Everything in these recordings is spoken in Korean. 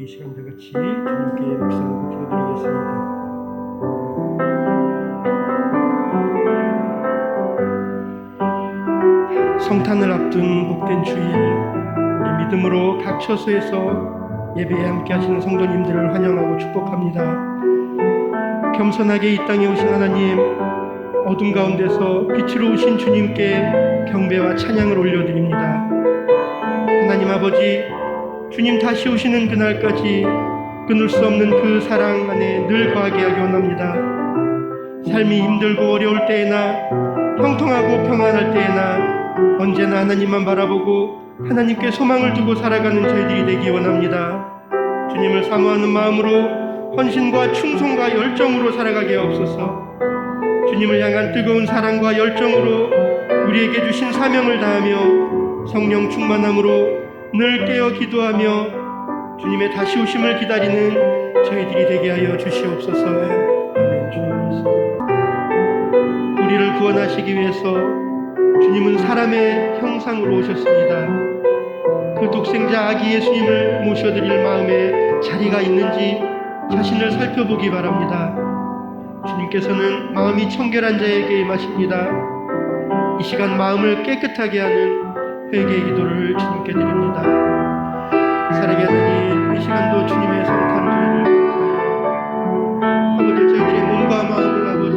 이 시간과 같이 주님께 묵상하고 기도드리겠습니다. 성탄을 앞둔 복된 주일, 우리 믿음으로 각 처소에서 예배에 함께 하시는 성도님들을 환영하고 축복합니다. 겸손하게 이 땅에 오신 하나님, 어둠 가운데서 빛으로 오신 주님께 경배와 찬양을 올려드립니다. 하나님 아버지, 주님 다시 오시는 그날까지 끊을 수 없는 그 사랑 안에 늘 거하게 하기 원합니다. 삶이 힘들고 어려울 때에나 형통하고 평안할 때에나 언제나 하나님만 바라보고 하나님께 소망을 두고 살아가는 저희들이 되기 원합니다. 주님을 사모하는 마음으로 헌신과 충성과 열정으로 살아가게 하옵소서. 주님을 향한 뜨거운 사랑과 열정으로 우리에게 주신 사명을 다하며 성령 충만함으로 늘 깨어 기도하며 주님의 다시 오심을 기다리는 저희들이 되게 하여 주시옵소서. 아멘. 주님, 우리를 구원하시기 위해서 주님은 사람의 형상으로 오셨습니다. 그 독생자 아기 예수님을 모셔드릴 마음에 자리가 있는지 자신을 살펴보기 바랍니다. 주님께서는 마음이 청결한 자에게 임하십니다. 이 시간 마음을 깨끗하게 하는 회개의 기도를 주님께 드립니다. 사랑의 하나님, 이 시간도 주님의 성탄주의를 아버지, 저희들의 몸과 마음을 아버지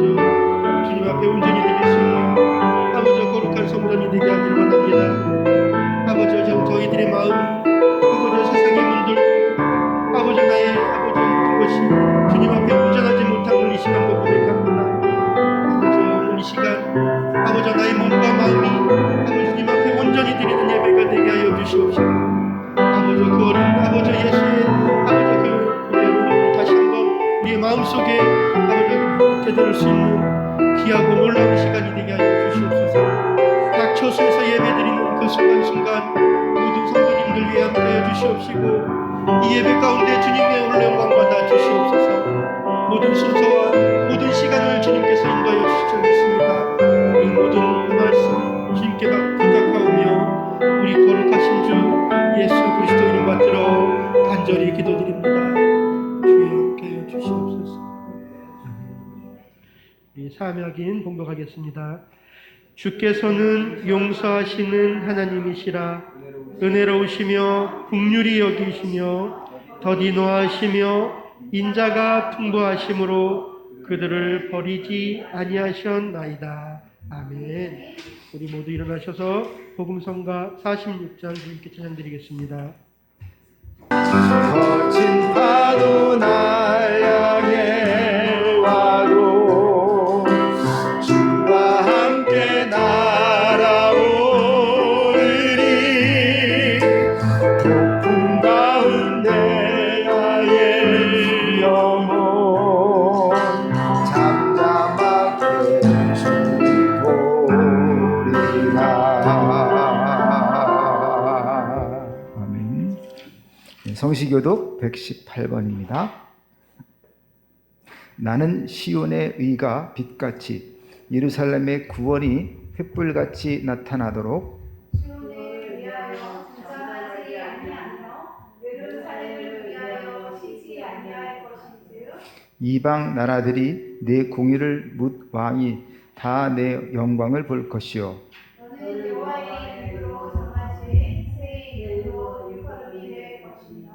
주님 앞에 온전히 드릴 수 있는 아버지 거룩한 성전이 되게 하기를 원합니다. 아버지, 저희들의 마음이 아버지 세상의 문들 아버지 나의 아버지 모든 것이 주님 앞에 온전하지 못함을 이 시간도 고백합니다. 아버지, 오늘 이 시간 아버지 나의 몸과 마음이 아버지 주님 앞에 온전히 드리는 예배가 되게 하여 주시옵시고, 아버지 그 어린 아버지 예수의 아버지 그 그대로 다시 한번 우리의 마음속에 아버지 깨달을 수 있는 귀하고 놀라운 시간이 되게 하여 주시옵소서. 각 처소에서 예배드리는 그 순간순간 모든 성도님들 위해 함께하여 주시옵시고, 이 예배 가운데 주님의 홀로 영광 받아 주시옵소서. 모든 순서와 모든 시간을 주님께서 인도하여 주실 줄 믿습니다. 이 모든 말씀 주님께 부탁하오며 우리 거룩하신 주 예수 그리스도 이름 받들어 간절히 기도드립니다. 주여 함께하여 주시옵소서. 사명인 봉독하겠습니다. 주께서는 용서하시는 하나님이시라. 은혜로우시며 긍휼히 여기시며 더디 노하시며 인자가 풍부하심으로 그들을 버리지 아니하셨나이다. 아멘. 우리 모두 일어나셔서 복음성가 46장 주님께 찬양드리겠습니다. 거친 파도 날 향해 와도 주와 함께 날아오르리. 폭풍 가운데 나의 영혼 잠잠하게 주를 보리라. 아멘. 성시교독 118번입니다. 나는 시온의 의가 빛같이 예루살렘의 구원이 횃불같이 나타나도록 시온을 위하여 잠잠하지 아니하며 예루살렘을 위하여 쉬지 아니할 것인즉 이방 나라들이 내 공의를 묻 왕이 다 내 영광을 볼 것이요. 너는 여호와의 이름으로 정하신 새 이름으로 일컬음이 될 것이며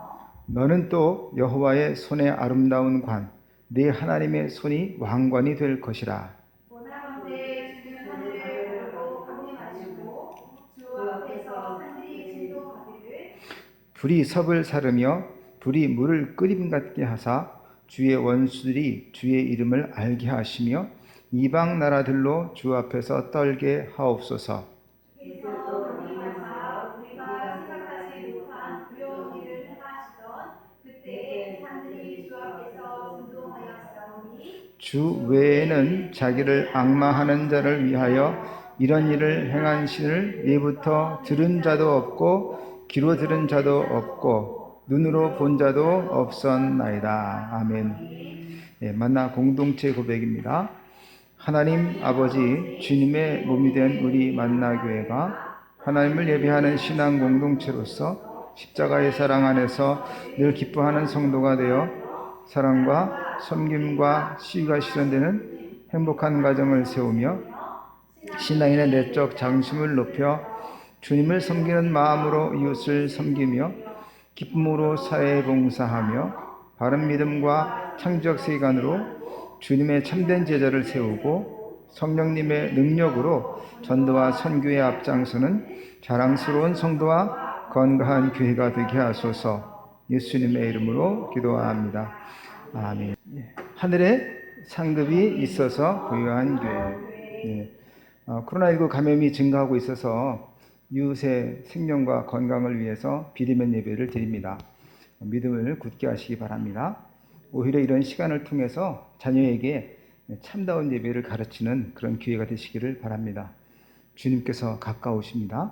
너는 또 여호와의 손의 아름다운 관, 내 하나님의 손이 왕관이 될 것이라. 원하건대 주는 하늘을 보고 강림하시고 주 앞에서 산들이 진동하기를 불이 섭을 사르며 불이 물을 끓임 같게 하사 주의 원수들이 주의 이름을 알게 하시며 이방 나라들로 주 앞에서 떨게 하옵소서. 그래서 강림하사 우리가 생각하지 못한 두려운 일을 행하시던 그때에 산들이 주 앞에서 진동하였사오니 주 외에는 자기를 악마하는 자를 위하여 이런 일을 행한 신을 예부터 들은 자도 없고 귀로 들은 자도 없고 눈으로 본 자도 없었나이다. 아멘. 만나 공동체 고백입니다. 하나님 아버지, 주님의 몸이 된 우리 만나교회가 하나님을 예배하는 신앙 공동체로서 십자가의 사랑 안에서 늘 기뻐하는 성도가 되어 사랑과 섬김과 시위가 실현되는 행복한 가정을 세우며 신앙인의 내적 자긍심을 높여 주님을 섬기는 마음으로 이웃을 섬기며 기쁨으로 사회에 봉사하며 바른 믿음과 창조적 세계관으로 주님의 참된 제자를 세우고 성령님의 능력으로 전도와 선교에 앞장서는 자랑스러운 성도와 건강한 교회가 되게 하소서. 예수님의 이름으로 기도합니다. 아멘. 하늘에 상급이 있어서 부유한 교회. 코로나19 감염이 증가하고 있어서 이웃의 생명과 건강을 위해서 비대면 예배를 드립니다. 믿음을 굳게 하시기 바랍니다. 오히려 이런 시간을 통해서 자녀에게 참다운 예배를 가르치는 그런 기회가 되시기를 바랍니다. 주님께서 가까우십니다.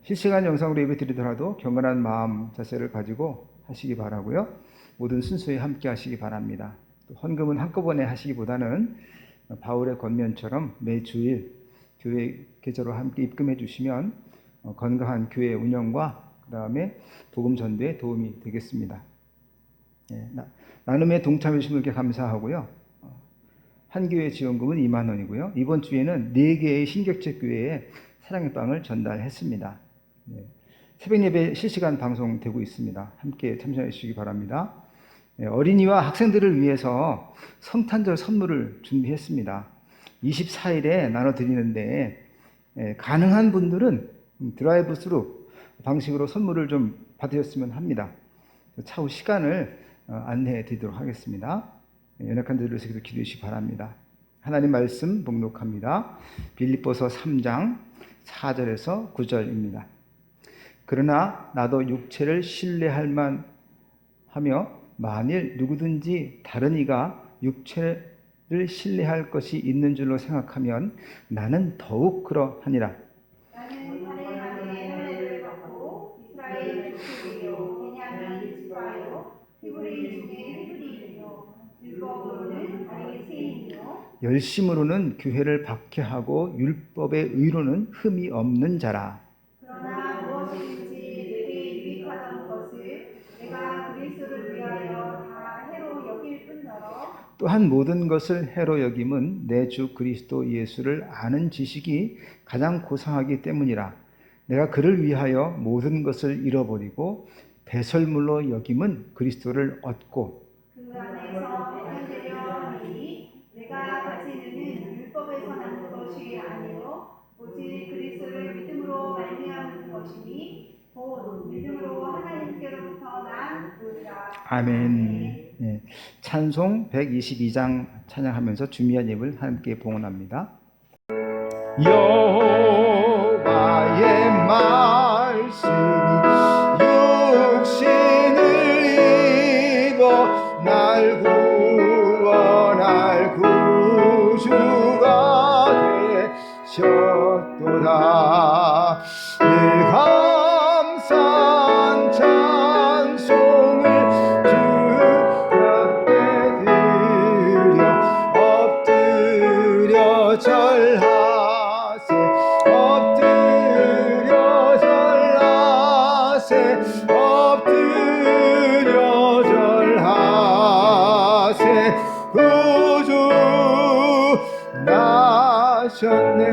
실시간 영상으로 예배 드리더라도 경건한 마음 자세를 가지고 하시기 바라고요. 모든 순서에 함께 하시기 바랍니다. 헌금은 한꺼번에 하시기보다는 바울의 권면처럼 매주일 교회 계좌로 함께 입금해 주시면 건강한 교회 운영과 그 다음에 복음 전도에 도움이 되겠습니다. 나눔에 동참해 주신 분께 감사하고요. 한 교회 지원금은 2만 원이고요. 이번 주에는 4개의 신격제 교회에 사랑의 빵을 전달했습니다. 새벽 예배 실시간 방송되고 있습니다. 함께 참여해 주시기 바랍니다. 어린이와 학생들을 위해서 성탄절 선물을 준비했습니다. 24일에 나눠드리는데 가능한 분들은 드라이브스루 방식으로 선물을 좀 받으셨으면 합니다. 차후 시간을 안내해 드리도록 하겠습니다. 연약한 자들을 위해서 기도해 주시기 바랍니다. 하나님 말씀 봉독합니다. 빌립보서 3장 4절에서 9절입니다. 그러나 나도 육체를 신뢰할 만하며 만일 누구든지 다른 이가 육체를 신뢰할 것이 있는 줄로 생각하면 나는 더욱 그러하니라. 나는 바레나의 할례를 받고 이스라엘 족속이요 베냐민 지파요 히브리 중에 히브리이요 율법으로는 바리새인이요 열심으로는 교회를 박해하고 율법의 의로는 흠이 없는 자라. 그러나 무엇이든지 내게 유익하던 것을 내가 그리스도를 위하여 다 해로 여길 뿐더러 또한 모든 것을 해로 여김은 내 주 그리스도 예수를 아는 지식이 가장 고상하기 때문이라. 내가 그를 위하여 모든 것을 잃어버리고 배설물로 여김은 그리스도를 얻고 그 안에서 발견되려 하니 내가 가지는 율법에서 난 것이 아니요 오직 그리스도를 믿음으로 말미암은 것이니 곧 믿음으로 하나님께로부터 난 의라. 아멘. 찬송 122장 찬양하면서 준비한 예배를 함께 봉헌합니다. 여호와의 말씀이 육신을 입어 날 구원할 구주가 되셨도다. 늘 감사한 찬송을 주 앞에 드려 엎드려 절하세. 엎드려 절하세. 엎드려 절하세. 구주 나셨네.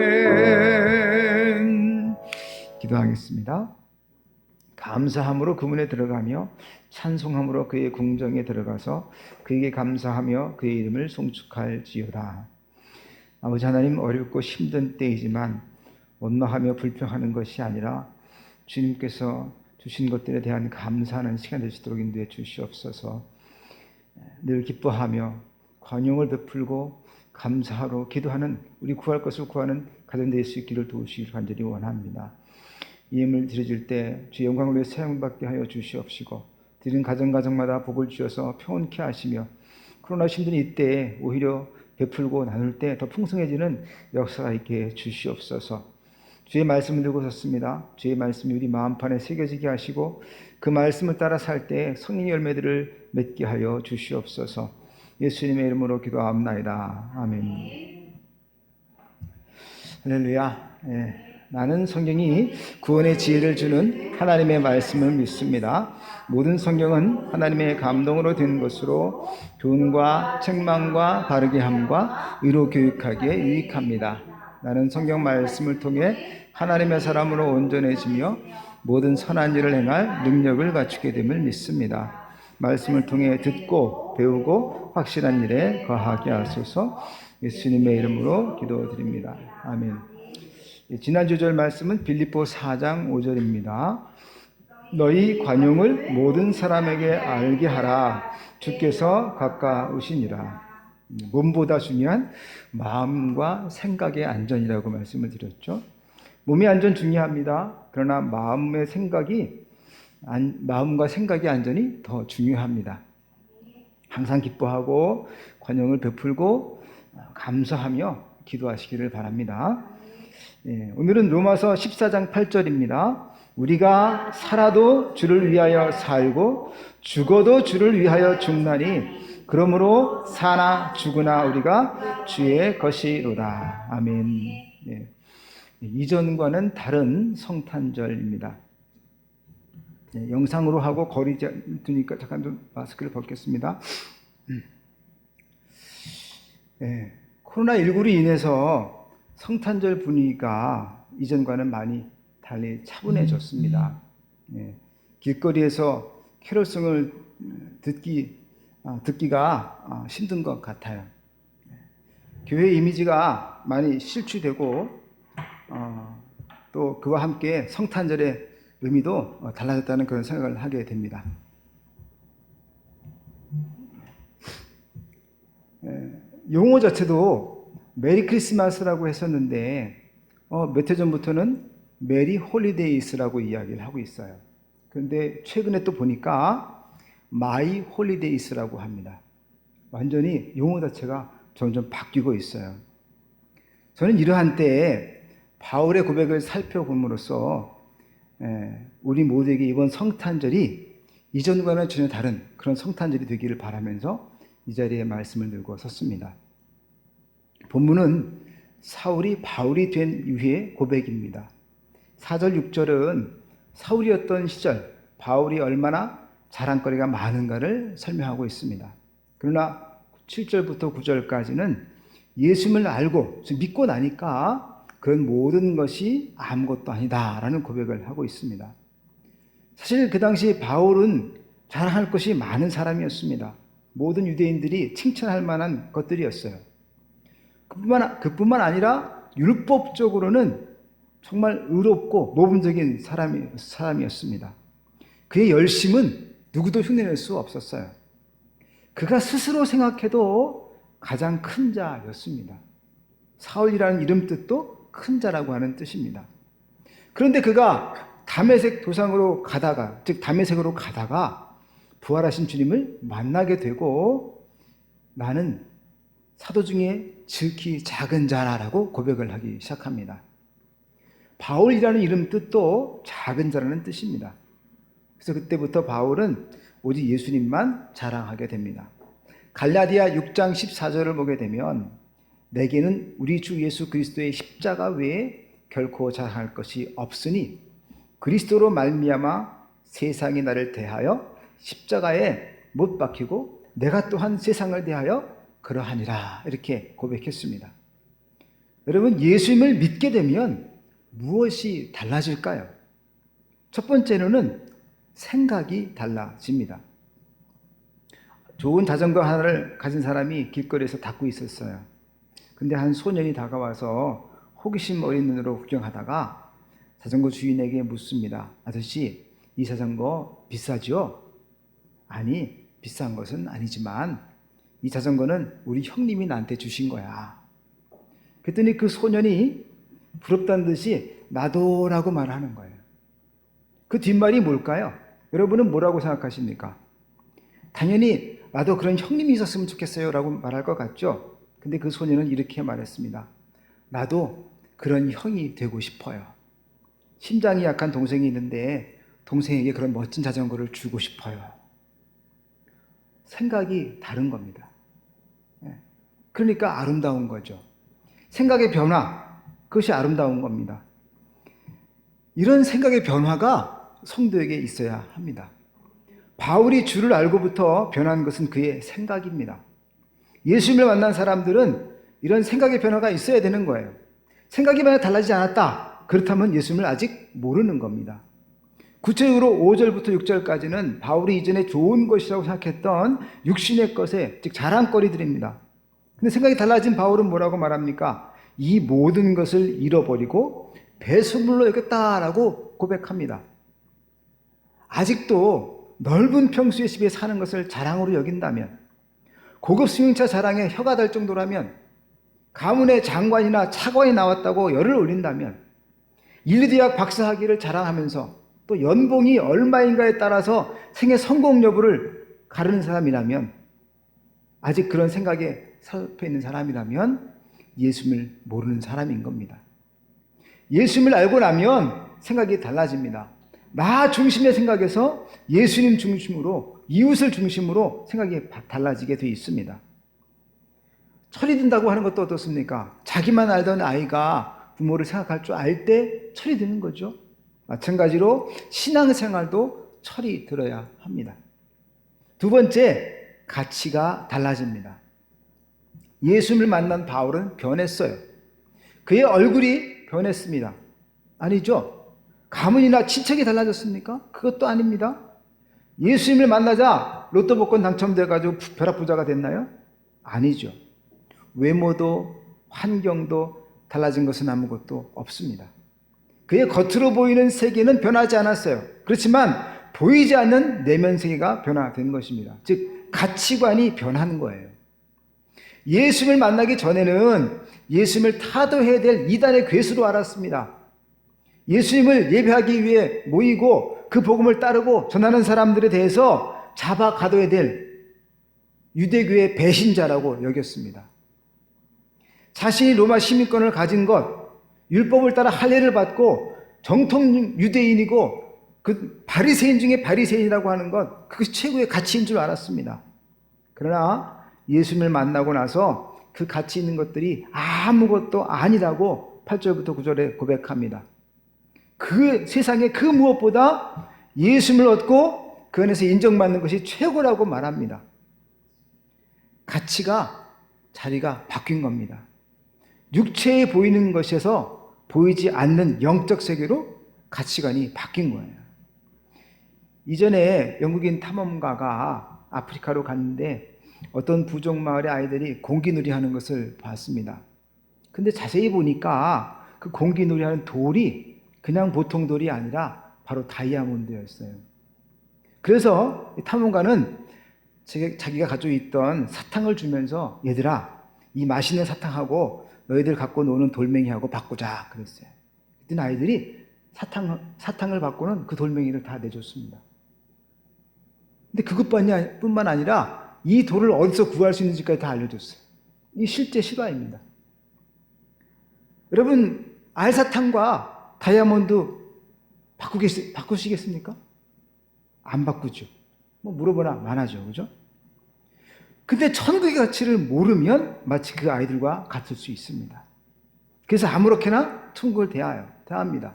아멘. 기도하겠습니다. 감사함으로 그문에 들어가며 찬송함으로 그의 궁정에 들어가서 그에게 감사하며 그의 이름을 송축할지어다. 아버지 하나님, 어렵고 힘든 때이지만 원망하며 불평하는 것이 아니라 주님께서 주신 것들에 대한 감사하는 시간 될 수 있도록 인도해 주시옵소서. 늘 기뻐하며 관용을 베풀고 감사하러 기도하는, 우리 구할 것을 구하는 가정 될 수 있기를 도우시기를 간절히 원합니다. 이 예물 드려질 때 주의 영광을 위해 사용받게 하여 주시옵시고 드린 가정마다 복을 주셔서 평온케 하시며 코로나 힘든 이때에 오히려 베풀고 나눌 때 더 풍성해지는 역사가 있게 주시옵소서. 주의 말씀을 들고 섰습니다. 주의 말씀이 우리 마음판에 새겨지게 하시고 그 말씀을 따라 살 때 성령의 열매들을 맺게 하여 주시옵소서. 예수님의 이름으로 기도합나이다. 아멘. 할렐루야. 예, 나는 성경이 구원의 지혜를 주는 하나님의 말씀을 믿습니다. 모든 성경은 하나님의 감동으로 된 것으로 교훈과 책망과 바르게 함과 의로 교육하기에 유익합니다. 나는 성경 말씀을 통해 하나님의 사람으로 온전해지며 모든 선한 일을 행할 능력을 갖추게 됨을 믿습니다. 말씀을 통해 듣고 배우고 확실한 일에 거하게 하소서. 예수님의 이름으로 기도드립니다. 아멘. 지난 주절 말씀은 빌립보 4장 5절입니다. 너희 관용을 모든 사람에게 알게 하라. 주께서 가까우시니라. 몸보다 중요한 마음과 생각의 안전이라고 말씀을 드렸죠. 몸의 안전 중요합니다. 그러나 마음과 생각의 안전이 더 중요합니다. 항상 기뻐하고 관용을 베풀고 감사하며 기도하시기를 바랍니다. 오늘은 로마서 14장 8절입니다. 우리가 살아도 주를 위하여 살고 죽어도 주를 위하여 죽나니 그러므로 사나 죽으나 우리가 주의 것이로다. 아멘. 이전과는 다른 성탄절입니다. 영상으로 하고 거리 두니까 잠깐 좀 마스크를 벗겠습니다. 코로나19로 인해서 성탄절 분위기가 이전과는 많이 달리 차분해졌습니다. 길거리에서 캐롤송을 듣기가 힘든 것 같아요. 교회 이미지가 많이 실추되고 또 그와 함께 성탄절의 의미도 달라졌다는 그런 생각을 하게 됩니다. 용어 자체도 메리 크리스마스라고 했었는데 몇 해 전부터는 메리 홀리데이스라고 이야기를 하고 있어요. 그런데 최근에 또 보니까 마이 홀리데이스라고 합니다. 완전히 용어 자체가 점점 바뀌고 있어요. 저는 이러한 때에 바울의 고백을 살펴봄으로써 우리 모두에게 이번 성탄절이 이전과는 전혀 다른 그런 성탄절이 되기를 바라면서 이 자리에 말씀을 들고 섰습니다. 본문은 사울이 바울이 된 이후의 고백입니다. 4절 6절은 사울이었던 시절 바울이 얼마나 자랑거리가 많은가를 설명하고 있습니다. 그러나 7절부터 9절까지는 예수님을 알고 믿고 나니까 그런 모든 것이 아무것도 아니다라는 고백을 하고 있습니다. 사실 그 당시 바울은 자랑할 것이 많은 사람이었습니다. 모든 유대인들이 칭찬할 만한 것들이었어요. 그뿐만 아니라 율법적으로는 정말 의롭고 모범적인 사람이었습니다. 그의 열심은 누구도 흉내낼 수 없었어요. 그가 스스로 생각해도 가장 큰 자였습니다. 사울이라는 이름 뜻도 큰 자라고 하는 뜻입니다. 그런데 그가 다메섹 도상으로 가다가, 즉 다메섹으로 가다가 부활하신 주님을 만나게 되고 나는 사도 중에 지극히 작은 자라고 고백을 하기 시작합니다. 바울이라는 이름 뜻도 작은 자라는 뜻입니다. 그래서 그때부터 바울은 오직 예수님만 자랑하게 됩니다. 갈라디아 6장 14절을 보게 되면 내게는 우리 주 예수 그리스도의 십자가 외에 결코 자랑할 것이 없으니 그리스도로 말미암아 세상이 나를 대하여 십자가에 못 박히고 내가 또한 세상을 대하여 그러하니라 이렇게 고백했습니다. 여러분 예수님을 믿게 되면 무엇이 달라질까요? 첫 번째로는 생각이 달라집니다. 좋은 자전거 하나를 가진 사람이 길거리에서 닦고 있었어요. 근데 한 소년이 다가와서 호기심 어린 눈으로 구경하다가 자전거 주인에게 묻습니다. 아저씨, 이 자전거 비싸죠? 아니, 비싼 것은 아니지만 이 자전거는 우리 형님이 나한테 주신 거야. 그랬더니 그 소년이 부럽다는 듯이 나도라고 말하는 거예요. 그 뒷말이 뭘까요? 여러분은 뭐라고 생각하십니까? 당연히 나도 그런 형님이 있었으면 좋겠어요 라고 말할 것 같죠? 근데 그 소년은 이렇게 말했습니다. 나도 그런 형이 되고 싶어요. 심장이 약한 동생이 있는데 동생에게 그런 멋진 자전거를 주고 싶어요. 생각이 다른 겁니다. 그러니까 아름다운 거죠. 생각의 변화, 그것이 아름다운 겁니다. 이런 생각의 변화가 성도에게 있어야 합니다. 바울이 주를 알고부터 변한 것은 그의 생각입니다. 예수님을 만난 사람들은 이런 생각의 변화가 있어야 되는 거예요. 생각이 만약 달라지지 않았다. 그렇다면 예수님을 아직 모르는 겁니다. 구체적으로 5절부터 6절까지는 바울이 이전에 좋은 것이라고 생각했던 육신의 것에, 즉 자랑거리들입니다. 근데 생각이 달라진 바울은 뭐라고 말합니까? 이 모든 것을 잃어버리고 배설물로 여겼다라고 고백합니다. 아직도 넓은 평수의 집에 사는 것을 자랑으로 여긴다면, 고급 승용차 자랑에 혀가 달 정도라면, 가문의 장관이나 차관이 나왔다고 열을 올린다면, 인류대학 박사학위를 자랑하면서 또 연봉이 얼마인가에 따라서 생애 성공 여부를 가르는 사람이라면, 아직 그런 생각에 살펴 있는 사람이라면 예수님을 모르는 사람인 겁니다. 예수님을 알고 나면 생각이 달라집니다. 나 중심의 생각에서 예수님 중심으로, 이웃을 중심으로 생각이 달라지게 되어 있습니다. 철이 든다고 하는 것도 어떻습니까? 자기만 알던 아이가 부모를 생각할 줄 알 때 철이 드는 거죠. 마찬가지로 신앙생활도 철이 들어야 합니다. 두 번째, 가치가 달라집니다. 예수님을 만난 바울은 변했어요. 그의 얼굴이 변했습니다. 아니죠? 가문이나 친척이 달라졌습니까? 그것도 아닙니다. 예수님을 만나자 로또 복권 당첨돼가지고 벼락부자가 됐나요? 아니죠. 외모도 환경도 달라진 것은 아무것도 없습니다. 그의 겉으로 보이는 세계는 변하지 않았어요. 그렇지만 보이지 않는 내면 세계가 변화된 것입니다. 즉 가치관이 변한 거예요. 예수님을 만나기 전에는 예수님을 타도해야 될 이단의 괴수로 알았습니다. 예수님을 예배하기 위해 모이고 그 복음을 따르고 전하는 사람들에 대해서 잡아 가둬야 될 유대교의 배신자라고 여겼습니다. 자신이 로마 시민권을 가진 것, 율법을 따라 할례를 받고 정통 유대인이고 그 바리새인 중에 바리새인이라고 하는 것, 그것이 최고의 가치인 줄 알았습니다. 그러나 예수님을 만나고 나서 그 가치 있는 것들이 아무것도 아니라고 8절부터 9절에 고백합니다. 그 세상에 그 무엇보다 예수님을 얻고 그 안에서 인정받는 것이 최고라고 말합니다. 가치가 자리가 바뀐 겁니다. 육체에 보이는 것에서 보이지 않는 영적 세계로 가치관이 바뀐 거예요. 이전에 영국인 탐험가가 아프리카로 갔는데 어떤 부족 마을의 아이들이 공기놀이 하는 것을 봤습니다. 근데 자세히 보니까 그 공기놀이 하는 돌이 그냥 보통 돌이 아니라 바로 다이아몬드였어요. 그래서 탐험가는 자기가 가지고 있던 사탕을 주면서 얘들아, 이 맛있는 사탕하고 너희들 갖고 노는 돌멩이하고 바꾸자 그랬어요. 그때 아이들이 사탕을 받고는 그 돌멩이를 다 내줬습니다. 근데 그것뿐만 아니라 이 돌을 어디서 구할 수 있는지까지 다 알려줬어요. 이 실제 실화입니다. 여러분, 알사탕과 다이아몬드 바꾸시겠습니까? 안 바꾸죠. 뭐 물어보나 마나죠. 그죠? 근데 천국의 가치를 모르면 마치 그 아이들과 같을 수 있습니다. 그래서 아무렇게나 천국을 대합니다.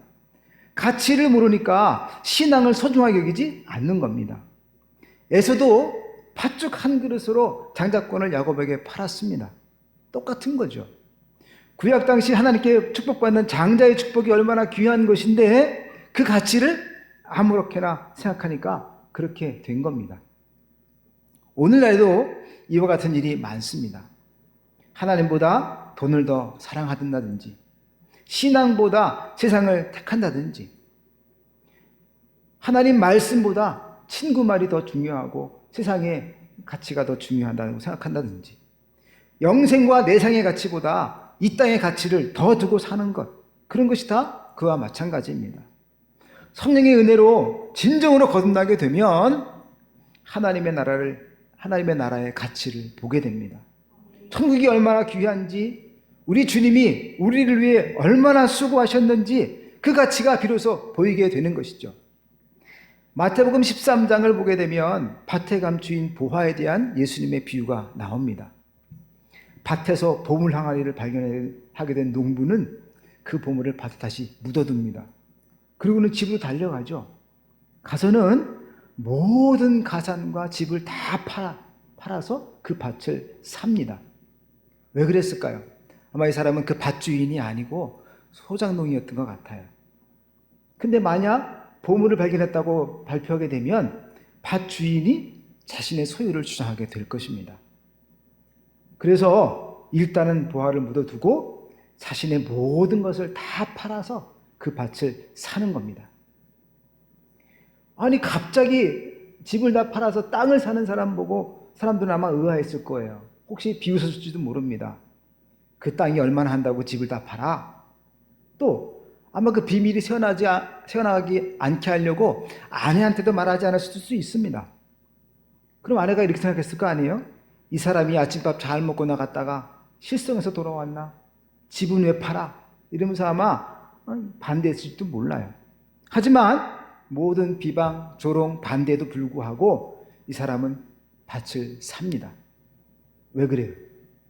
가치를 모르니까 신앙을 소중하게 여기지 않는 겁니다. 에서도 팥죽 한 그릇으로 장자권을 야곱에게 팔았습니다. 똑같은 거죠. 구약 당시 하나님께 축복받는 장자의 축복이 얼마나 귀한 것인데 그 가치를 아무렇게나 생각하니까 그렇게 된 겁니다. 오늘날에도 이와 같은 일이 많습니다. 하나님보다 돈을 더 사랑한다든지, 신앙보다 세상을 택한다든지, 하나님 말씀보다 친구 말이 더 중요하고 세상의 가치가 더 중요하다고 생각한다든지, 영생과 내상의 가치보다 이 땅의 가치를 더 두고 사는 것, 그런 것이 다 그와 마찬가지입니다. 성령의 은혜로 진정으로 거듭나게 되면 하나님의 나라의 가치를 보게 됩니다. 천국이 얼마나 귀한지, 우리 주님이 우리를 위해 얼마나 수고하셨는지 그 가치가 비로소 보이게 되는 것이죠. 마태복음 13장을 보게 되면 밭에 감 주인 보화에 대한 예수님의 비유가 나옵니다. 밭에서 보물 항아리를 발견하게 된 농부는 그 보물을 밭에 다시 묻어둡니다. 그리고는 집으로 달려가죠. 가서는 모든 가산과 집을 다 팔아서 그 밭을 삽니다. 왜 그랬을까요? 아마 이 사람은 그 밭 주인이 아니고 소장농이었던 것 같아요. 근데 만약 보물을 발견했다고 발표하게 되면 밭 주인이 자신의 소유를 주장하게 될 것입니다. 그래서 일단은 보화를 묻어두고 자신의 모든 것을 다 팔아서 그 밭을 사는 겁니다. 아니 갑자기 집을 다 팔아서 땅을 사는 사람 보고 사람들은 아마 의아했을 거예요. 혹시 비웃었을지도 모릅니다. 그 땅이 얼마나 한다고 집을 다 팔아? 또 아마 그 비밀이 새어나가지 않게 하려고 아내한테도 말하지 않았을 수 있습니다. 그럼 아내가 이렇게 생각했을 거 아니에요? 이 사람이 아침밥 잘 먹고 나갔다가 실성해서 돌아왔나? 집은 왜 팔아? 이러면서 아마 반대했을지도 몰라요. 하지만 모든 비방, 조롱, 반대에도 불구하고 이 사람은 밭을 삽니다. 왜 그래요?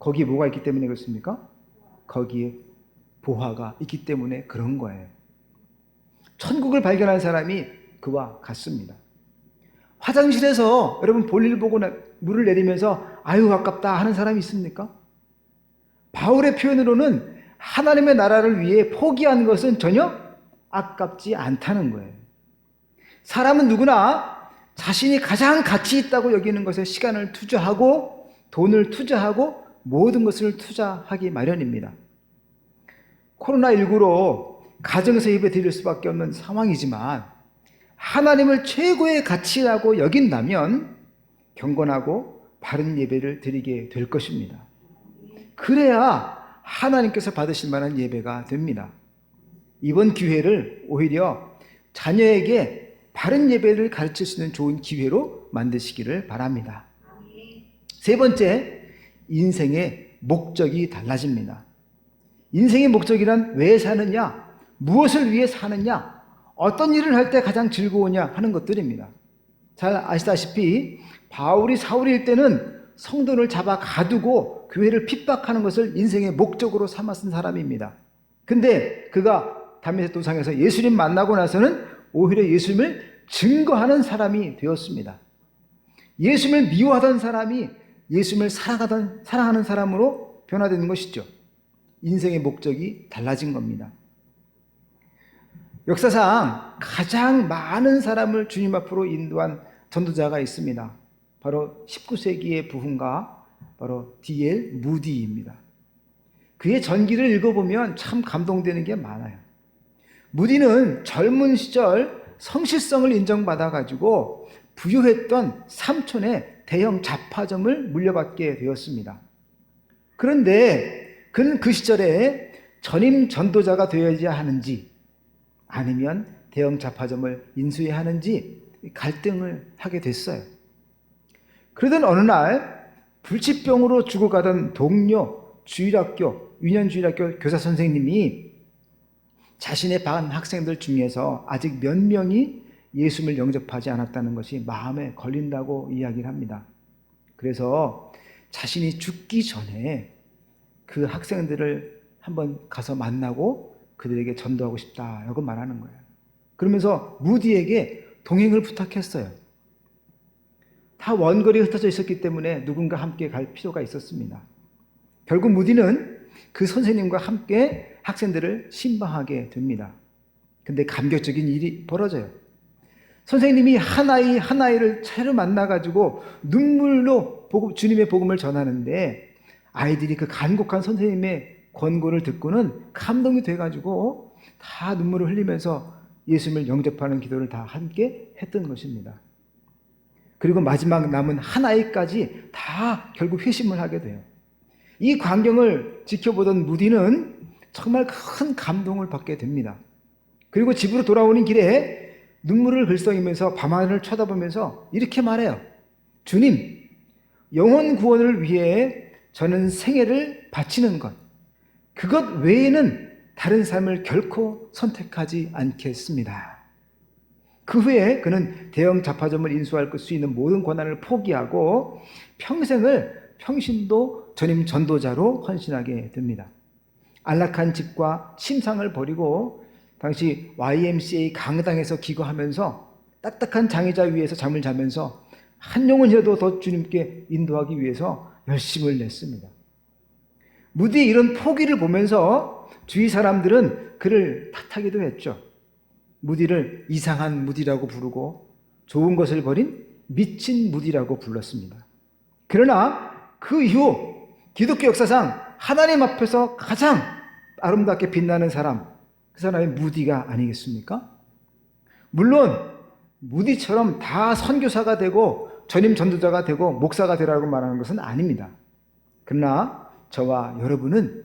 거기에 뭐가 있기 때문에 그렇습니까? 거기에 보화가 있기 때문에 그런 거예요. 천국을 발견한 사람이 그와 같습니다. 화장실에서 여러분 볼일 보고 물을 내리면서 아유 아깝다 하는 사람이 있습니까? 바울의 표현으로는 하나님의 나라를 위해 포기한 것은 전혀 아깝지 않다는 거예요. 사람은 누구나 자신이 가장 가치 있다고 여기는 것에 시간을 투자하고 돈을 투자하고 모든 것을 투자하기 마련입니다. 코로나19로 가정에서 예배 드릴 수밖에 없는 상황이지만 하나님을 최고의 가치라고 여긴다면 경건하고 바른 예배를 드리게 될 것입니다. 그래야 하나님께서 받으실 만한 예배가 됩니다. 이번 기회를 오히려 자녀에게 바른 예배를 가르칠 수 있는 좋은 기회로 만드시기를 바랍니다. 세 번째, 인생의 목적이 달라집니다. 인생의 목적이란 왜 사느냐, 무엇을 위해 사느냐, 어떤 일을 할 때 가장 즐거우냐 하는 것들입니다. 잘 아시다시피 바울이 사울일 때는 성도를 잡아 가두고 교회를 핍박하는 것을 인생의 목적으로 삼았던 사람입니다. 근데 그가 다메섹 도상에서 예수님 만나고 나서는 오히려 예수님을 증거하는 사람이 되었습니다. 예수님을 미워하던 사람이 예수님을 사랑하는 사람으로 변화되는 것이죠. 인생의 목적이 달라진 겁니다. 역사상 가장 많은 사람을 주님 앞으로 인도한 전도자가 있습니다. 바로 19세기의 부흥가 바로 D.L. 무디입니다. 그의 전기를 읽어보면 참 감동되는 게 많아요. 무디는 젊은 시절 성실성을 인정받아가지고 부유했던 삼촌의 대형 잡화점을 물려받게 되었습니다. 그런데 그는 그 시절에 전임 전도자가 되어야 하는지 아니면 대형 잡화점을 인수해야 하는지 갈등을 하게 됐어요. 그러던 어느 날 불치병으로 죽어가던 동료 유년주일학교 교사 선생님이 자신의 반 학생들 중에서 아직 몇 명이 예수님을 영접하지 않았다는 것이 마음에 걸린다고 이야기를 합니다. 그래서 자신이 죽기 전에 그 학생들을 한번 가서 만나고 그들에게 전도하고 싶다라고 말하는 거예요. 그러면서 무디에게 동행을 부탁했어요. 다 원거리에 흩어져 있었기 때문에 누군가 함께 갈 필요가 있었습니다. 결국 무디는 그 선생님과 함께 학생들을 신방하게 됩니다. 근데 감격적인 일이 벌어져요. 선생님이 하나이를 차례로 만나가지고 눈물로 주님의 복음을 전하는데 아이들이 그 간곡한 선생님의 권고를 듣고는 감동이 돼가지고 다 눈물을 흘리면서 예수님을 영접하는 기도를 다 함께 했던 것입니다. 그리고 마지막 남은 하나이까지 다 결국 회심을 하게 돼요. 이 광경을 지켜보던 무디는 정말 큰 감동을 받게 됩니다. 그리고 집으로 돌아오는 길에 눈물을 글썽이면서 밤하늘을 쳐다보면서 이렇게 말해요. 주님, 영혼 구원을 위해 저는 생애를 바치는 것, 그것 외에는 다른 삶을 결코 선택하지 않겠습니다. 그 후에 그는 대형 잡화점을 인수할 수 있는 모든 권한을 포기하고 평신도 전임 전도자로 헌신하게 됩니다. 안락한 집과 침상을 버리고 당시 YMCA 강당에서 기거하면서 딱딱한 장의자 위에서 잠을 자면서 한 영혼이라도 더 주님께 인도하기 위해서 열심을 냈습니다. 무디의 이런 포기를 보면서 주위 사람들은 그를 탓하기도 했죠. 무디를 이상한 무디라고 부르고 좋은 것을 버린 미친 무디라고 불렀습니다. 그러나 그 이후 기독교 역사상 하나님 앞에서 가장 아름답게 빛나는 사람, 그 사람이 무디가 아니겠습니까? 물론 무디처럼 다 선교사가 되고 전임 전도자가 되고 목사가 되라고 말하는 것은 아닙니다. 그러나 저와 여러분은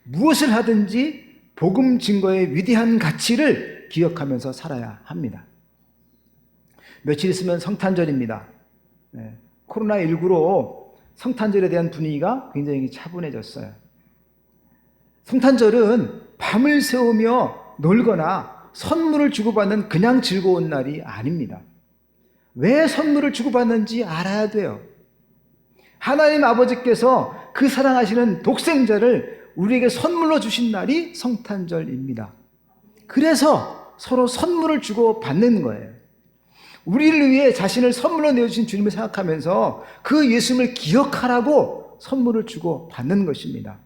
무엇을 하든지 복음 증거의 위대한 가치를 기억하면서 살아야 합니다. 며칠 있으면 성탄절입니다. 코로나19로 성탄절에 대한 분위기가 굉장히 차분해졌어요. 성탄절은 밤을 새우며 놀거나 선물을 주고받는 그냥 즐거운 날이 아닙니다. 왜 선물을 주고받는지 알아야 돼요. 하나님 아버지께서 그 사랑하시는 독생자를 우리에게 선물로 주신 날이 성탄절입니다. 그래서 서로 선물을 주고받는 거예요. 우리를 위해 자신을 선물로 내어주신 주님을 생각하면서 그 예수님을 기억하라고 선물을 주고받는 것입니다.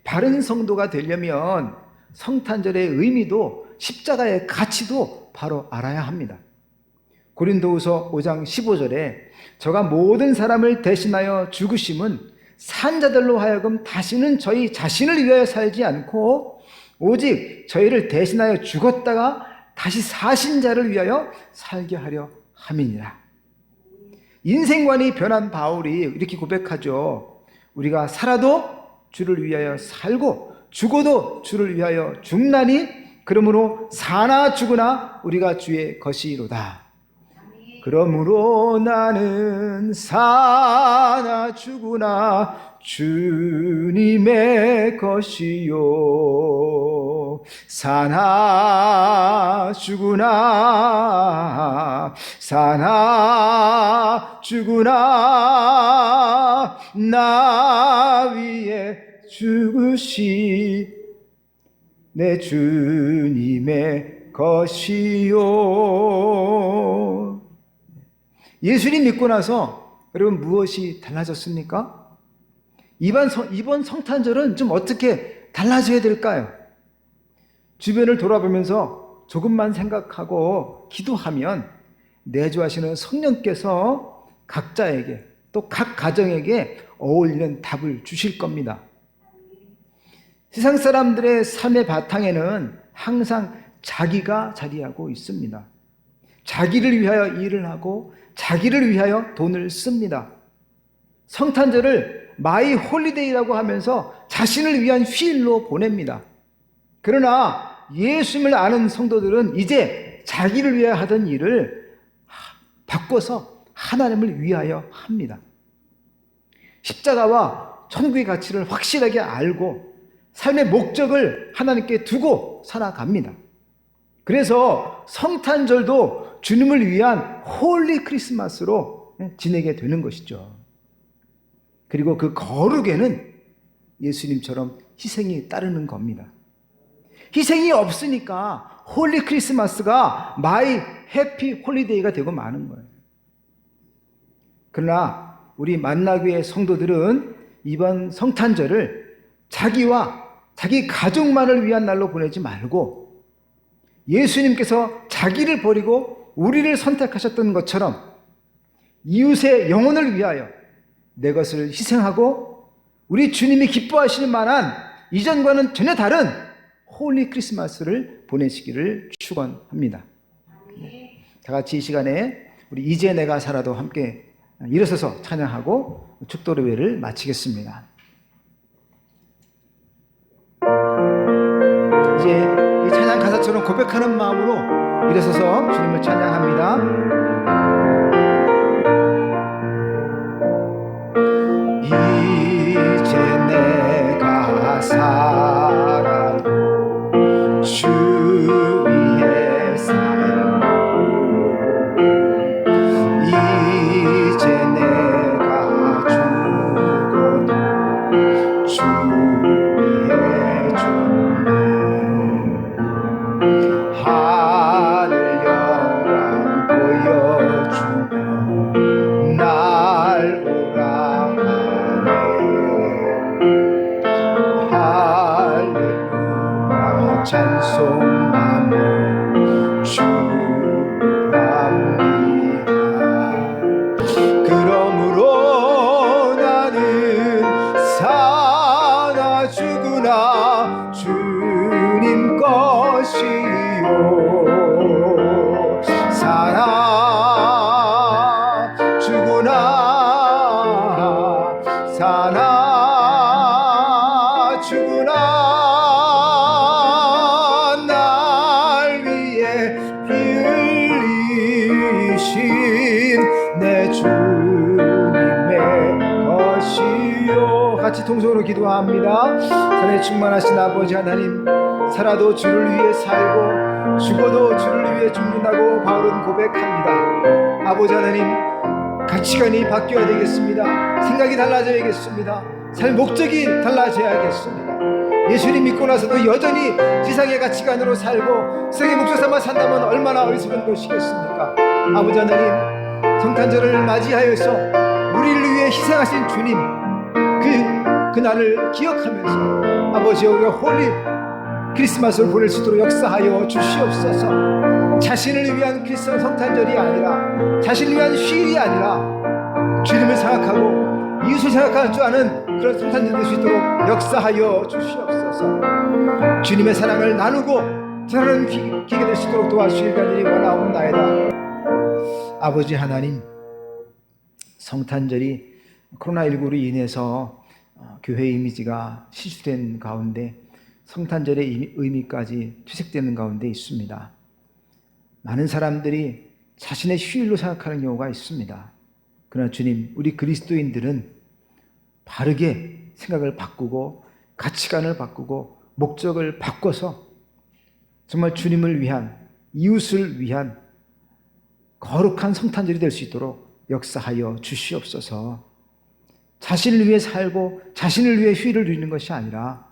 바른 성도가 되려면 성탄절의 의미도 십자가의 가치도 바로 알아야 합니다. 고린도후서 5장 15절에 저가 모든 사람을 대신하여 죽으심은 산자들로 하여금 다시는 저희 자신을 위하여 살지 않고 오직 저희를 대신하여 죽었다가 다시 사신 자를 위하여 살게 하려 함이니라. 인생관이 변한 바울이 이렇게 고백하죠. 우리가 살아도 주를 위하여 살고 죽어도 주를 위하여 죽나니 그러므로 사나 죽으나 우리가 주의 것이로다. 그러므로 나는 사나 죽으나 주님의 것이요 사나 죽으나 나 위에 죽으시 내 주님의 것이요. 예수님 믿고 나서 여러분 무엇이 달라졌습니까? 이번 성탄절은 좀 어떻게 달라져야 될까요? 주변을 돌아보면서 조금만 생각하고 기도하면 내주하시는 성령께서 각자에게 또 각 가정에게 어울리는 답을 주실 겁니다. 세상 사람들의 삶의 바탕에는 항상 자기가 자리하고 있습니다. 자기를 위하여 일을 하고 자기를 위하여 돈을 씁니다. 성탄절을 마이 홀리데이라고 하면서 자신을 위한 휴일로 보냅니다. 그러나 예수님을 아는 성도들은 이제 자기를 위하여 하던 일을 바꿔서 하나님을 위하여 합니다. 십자가와 천국의 가치를 확실하게 알고 삶의 목적을 하나님께 두고 살아갑니다. 그래서 성탄절도 주님을 위한 홀리 크리스마스로 지내게 되는 것이죠. 그리고 그 거룩에는 예수님처럼 희생이 따르는 겁니다. 희생이 없으니까 홀리 크리스마스가 마이 해피 홀리데이가 되고 마는 거예요. 그러나 우리 만나교회 성도들은 이번 성탄절을 자기와 자기 가족만을 위한 날로 보내지 말고 예수님께서 자기를 버리고 우리를 선택하셨던 것처럼 이웃의 영혼을 위하여 내 것을 희생하고 우리 주님이 기뻐하실 만한 이전과는 전혀 다른 홀리 크리스마스를 보내시기를 축원합니다. 다 같이 이 시간에 우리 이제 내가 살아도 함께 일어서서 찬양하고 축도례회를 마치겠습니다. 이제 이 찬양 가사처럼 고백하는 마음으로 일어서서 주님을 찬양합니다. 이제 내가 살아도 주 위에 살고 이제 내가 죽어도 주 위에 찬송하며 주합니다. 그러므로 나는 사나 죽으나 주님 것이요 사나 죽으나 사나 죽으나 날 위해 피 흘리신 내 주님의 것이요. 같이 통성으로 기도합니다. 사랑에 충만하신 아버지 하나님, 살아도 주를 위해 살고 죽어도 주를 위해 죽는다고 바울은 고백합니다. 아버지 하나님, 가치관이 바뀌어야 되겠습니다. 생각이 달라져야겠습니다. 삶 목적이 달라져야겠습니다. 예수님 믿고 나서도 여전히 지상의 가치관으로 살고 세상의 목적 삼아 산다면 얼마나 어리석은 것이겠습니까? 아버지 하나님, 성탄절을 맞이하여서 우리를 위해 희생하신 주님, 그날을 기억하면서 아버지, 우리가 홀리 크리스마스를 보낼 수 있도록 역사하여 주시옵소서. 자신을 위한 크리스마스 성탄절이 아니라, 자신을 위한 휴일이 아니라 주님을 생각하고 이웃을 생각할 줄 아는 그런 성탄절이 될 수 있도록 역사하여 주시옵소서. 주님의 사랑을 나누고 전하는 기회가 될 수 있도록 도와주실 간절히 원하옵나이다. 아버지 하나님, 성탄절이 코로나19로 인해서 교회 이미지가 실추된 가운데 성탄절의 의미까지 퇴색되는 가운데 있습니다. 많은 사람들이 자신의 휴일로 생각하는 경우가 있습니다. 그러나 주님, 우리 그리스도인들은 바르게 생각을 바꾸고 가치관을 바꾸고 목적을 바꿔서 정말 주님을 위한, 이웃을 위한 거룩한 성탄절이 될 수 있도록 역사하여 주시옵소서. 자신을 위해 살고 자신을 위해 휴일을 누리는 것이 아니라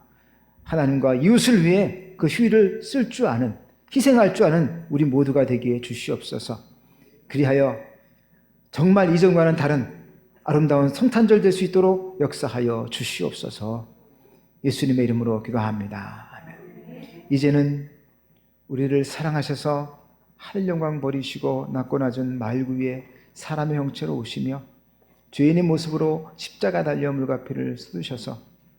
하나님과 이웃을 위해 그 휴일을 쓸 줄 아는, 희생할 줄 아는 우리 모두가 되게 주시옵소서. 그리하여 정말 이전과는 다른 아름다운 성탄절 될 수 있도록 역사하여 주시옵소서. 예수님의 이름으로 기도합니다. 아멘. 이제는 우리를 사랑하셔서 하늘 영광 버리시고 낮고 낮은 말구 위에 사람의 형체로 오시며 죄인의 모습으로 십자가 달려 물과 피를 쏟으셔서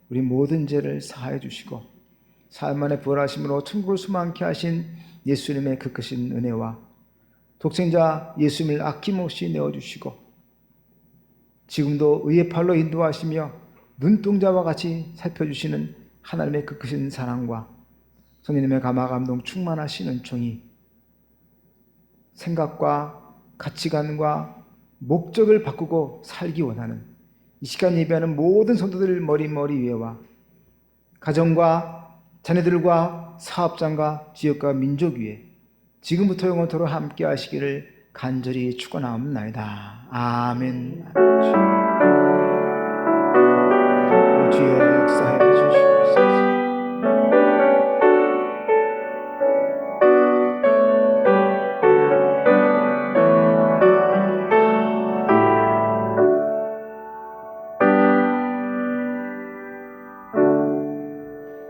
우리 모든 죄를 사하여 주시고 사흘 만에 부활하심으로 천국을 수망케 하신 예수님의 그 크신 은혜와 독생자 예수님을 아낌없이 내어주시고 지금도 의의 팔로 인도하시며 눈동자와 같이 살펴주시는 하나님의 그 크신 사랑과 성령님의 감화 감동 충만하신 은총이 생각과 가치관과 목적을 바꾸고 살기 원하는 이 시간 예배하는 모든 성도들 머리 위에와 가정과 자녀들과 사업장과 지역과 민족 위에 지금부터 영원토록 함께 하시기를 간절히 축원하옵나이다. 아멘. 주의 역사에